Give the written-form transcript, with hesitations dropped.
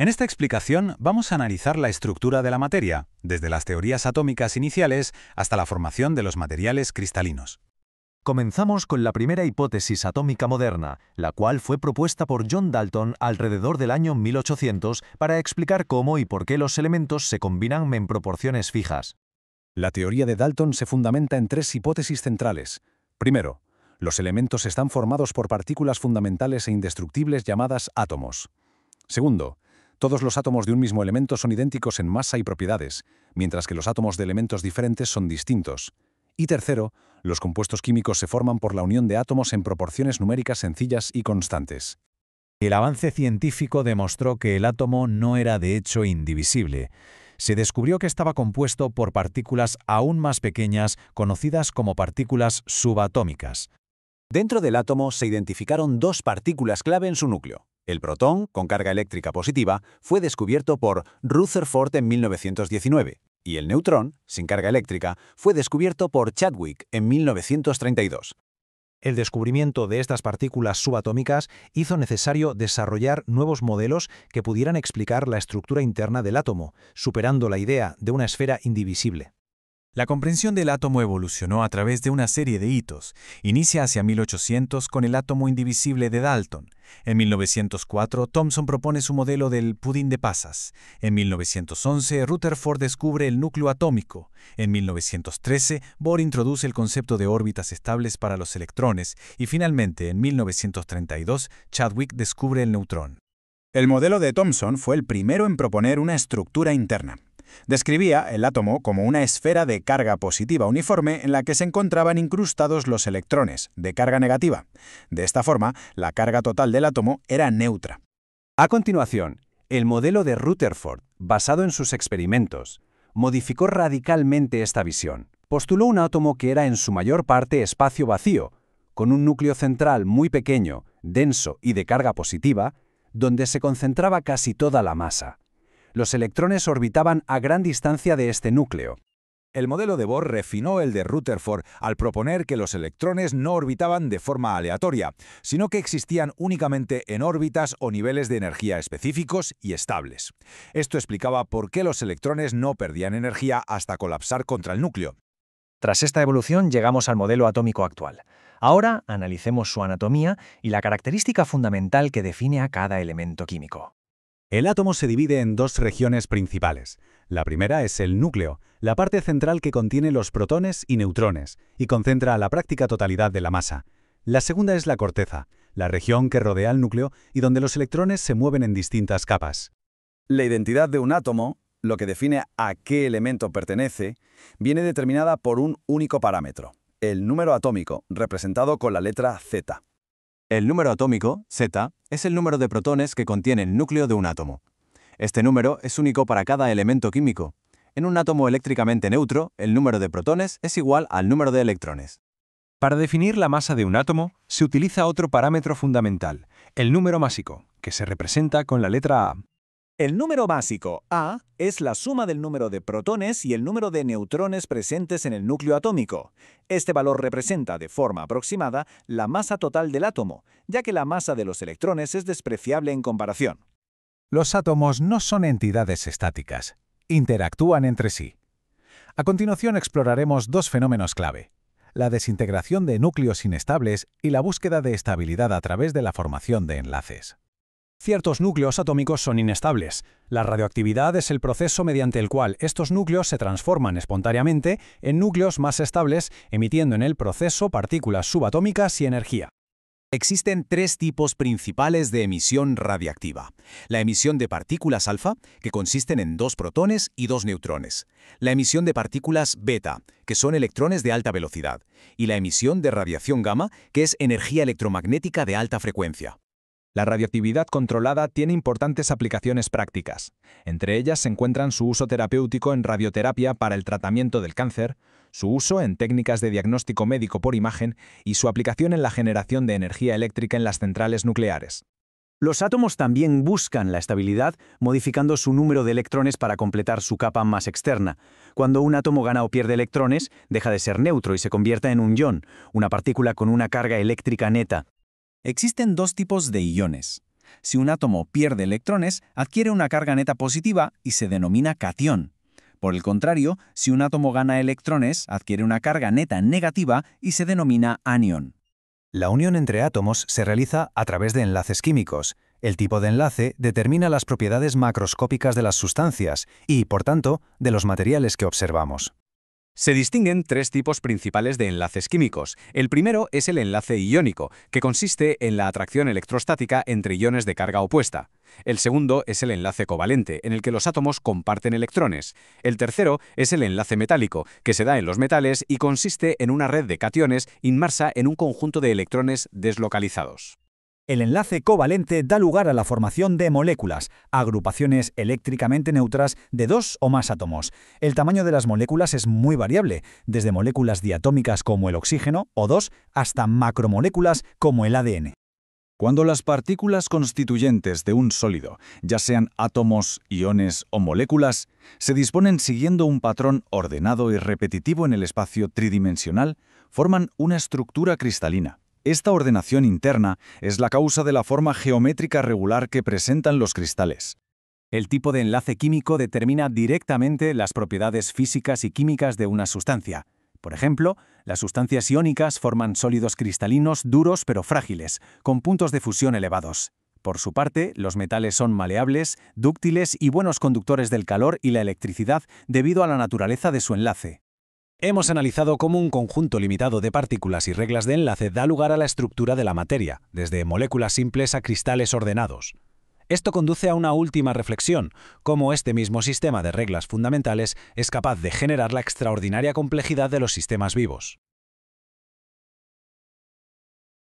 En esta explicación vamos a analizar la estructura de la materia, desde las teorías atómicas iniciales hasta la formación de los materiales cristalinos. Comenzamos con la primera hipótesis atómica moderna, la cual fue propuesta por John Dalton alrededor del año 1800 para explicar cómo y por qué los elementos se combinan en proporciones fijas. La teoría de Dalton se fundamenta en tres hipótesis centrales. Primero, los elementos están formados por partículas fundamentales e indestructibles llamadas átomos. Segundo, todos los átomos de un mismo elemento son idénticos en masa y propiedades, mientras que los átomos de elementos diferentes son distintos. Y tercero, los compuestos químicos se forman por la unión de átomos en proporciones numéricas sencillas y constantes. El avance científico demostró que el átomo no era de hecho indivisible. Se descubrió que estaba compuesto por partículas aún más pequeñas, conocidas como partículas subatómicas. Dentro del átomo se identificaron dos partículas clave en su núcleo. El protón, con carga eléctrica positiva, fue descubierto por Rutherford en 1919, y el neutrón, sin carga eléctrica, fue descubierto por Chadwick en 1932. El descubrimiento de estas partículas subatómicas hizo necesario desarrollar nuevos modelos que pudieran explicar la estructura interna del átomo, superando la idea de una esfera indivisible. La comprensión del átomo evolucionó a través de una serie de hitos. Inicia hacia 1800 con el átomo indivisible de Dalton. En 1904, Thomson propone su modelo del pudín de pasas. En 1911, Rutherford descubre el núcleo atómico. En 1913, Bohr introduce el concepto de órbitas estables para los electrones. Y finalmente, en 1932, Chadwick descubre el neutrón. El modelo de Thomson fue el primero en proponer una estructura interna. Describía el átomo como una esfera de carga positiva uniforme en la que se encontraban incrustados los electrones, de carga negativa. De esta forma, la carga total del átomo era neutra. A continuación, el modelo de Rutherford, basado en sus experimentos, modificó radicalmente esta visión. Postuló un átomo que era en su mayor parte espacio vacío, con un núcleo central muy pequeño, denso y de carga positiva, donde se concentraba casi toda la masa. Los electrones orbitaban a gran distancia de este núcleo. El modelo de Bohr refinó el de Rutherford al proponer que los electrones no orbitaban de forma aleatoria, sino que existían únicamente en órbitas o niveles de energía específicos y estables. Esto explicaba por qué los electrones no perdían energía hasta colapsar contra el núcleo. Tras esta evolución llegamos al modelo atómico actual. Ahora analicemos su anatomía y la característica fundamental que define a cada elemento químico. El átomo se divide en dos regiones principales. La primera es el núcleo, la parte central que contiene los protones y neutrones, y concentra la práctica totalidad de la masa. La segunda es la corteza, la región que rodea el núcleo y donde los electrones se mueven en distintas capas. La identidad de un átomo, lo que define a qué elemento pertenece, viene determinada por un único parámetro, el número atómico, representado con la letra Z. El número atómico, Z, es el número de protones que contiene el núcleo de un átomo. Este número es único para cada elemento químico. En un átomo eléctricamente neutro, el número de protones es igual al número de electrones. Para definir la masa de un átomo, se utiliza otro parámetro fundamental, el número másico, que se representa con la letra A. El número másico, A, es la suma del número de protones y el número de neutrones presentes en el núcleo atómico. Este valor representa, de forma aproximada, la masa total del átomo, ya que la masa de los electrones es despreciable en comparación. Los átomos no son entidades estáticas, interactúan entre sí. A continuación exploraremos dos fenómenos clave: la desintegración de núcleos inestables y la búsqueda de estabilidad a través de la formación de enlaces. Ciertos núcleos atómicos son inestables. La radioactividad es el proceso mediante el cual estos núcleos se transforman espontáneamente en núcleos más estables, emitiendo en el proceso partículas subatómicas y energía. Existen tres tipos principales de emisión radiactiva. La emisión de partículas alfa, que consisten en 2 protones y 2 neutrones. La emisión de partículas beta, que son electrones de alta velocidad. Y la emisión de radiación gamma, que es energía electromagnética de alta frecuencia. La radioactividad controlada tiene importantes aplicaciones prácticas. Entre ellas se encuentran su uso terapéutico en radioterapia para el tratamiento del cáncer, su uso en técnicas de diagnóstico médico por imagen y su aplicación en la generación de energía eléctrica en las centrales nucleares. Los átomos también buscan la estabilidad modificando su número de electrones para completar su capa más externa. Cuando un átomo gana o pierde electrones, deja de ser neutro y se convierte en un ion, una partícula con una carga eléctrica neta. Existen dos tipos de iones. Si un átomo pierde electrones, adquiere una carga neta positiva y se denomina catión. Por el contrario, si un átomo gana electrones, adquiere una carga neta negativa y se denomina anión. La unión entre átomos se realiza a través de enlaces químicos. El tipo de enlace determina las propiedades macroscópicas de las sustancias y, por tanto, de los materiales que observamos. Se distinguen tres tipos principales de enlaces químicos. El primero es el enlace iónico, que consiste en la atracción electrostática entre iones de carga opuesta. El segundo es el enlace covalente, en el que los átomos comparten electrones. El tercero es el enlace metálico, que se da en los metales y consiste en una red de cationes inmersa en un conjunto de electrones deslocalizados. El enlace covalente da lugar a la formación de moléculas, agrupaciones eléctricamente neutras de dos o más átomos. El tamaño de las moléculas es muy variable, desde moléculas diatómicas como el oxígeno, O2, hasta macromoléculas como el ADN. Cuando las partículas constituyentes de un sólido, ya sean átomos, iones o moléculas, se disponen siguiendo un patrón ordenado y repetitivo en el espacio tridimensional, forman una estructura cristalina. Esta ordenación interna es la causa de la forma geométrica regular que presentan los cristales. El tipo de enlace químico determina directamente las propiedades físicas y químicas de una sustancia. Por ejemplo, las sustancias iónicas forman sólidos cristalinos duros pero frágiles, con puntos de fusión elevados. Por su parte, los metales son maleables, dúctiles y buenos conductores del calor y la electricidad debido a la naturaleza de su enlace. Hemos analizado cómo un conjunto limitado de partículas y reglas de enlace da lugar a la estructura de la materia, desde moléculas simples a cristales ordenados. Esto conduce a una última reflexión, cómo este mismo sistema de reglas fundamentales es capaz de generar la extraordinaria complejidad de los sistemas vivos.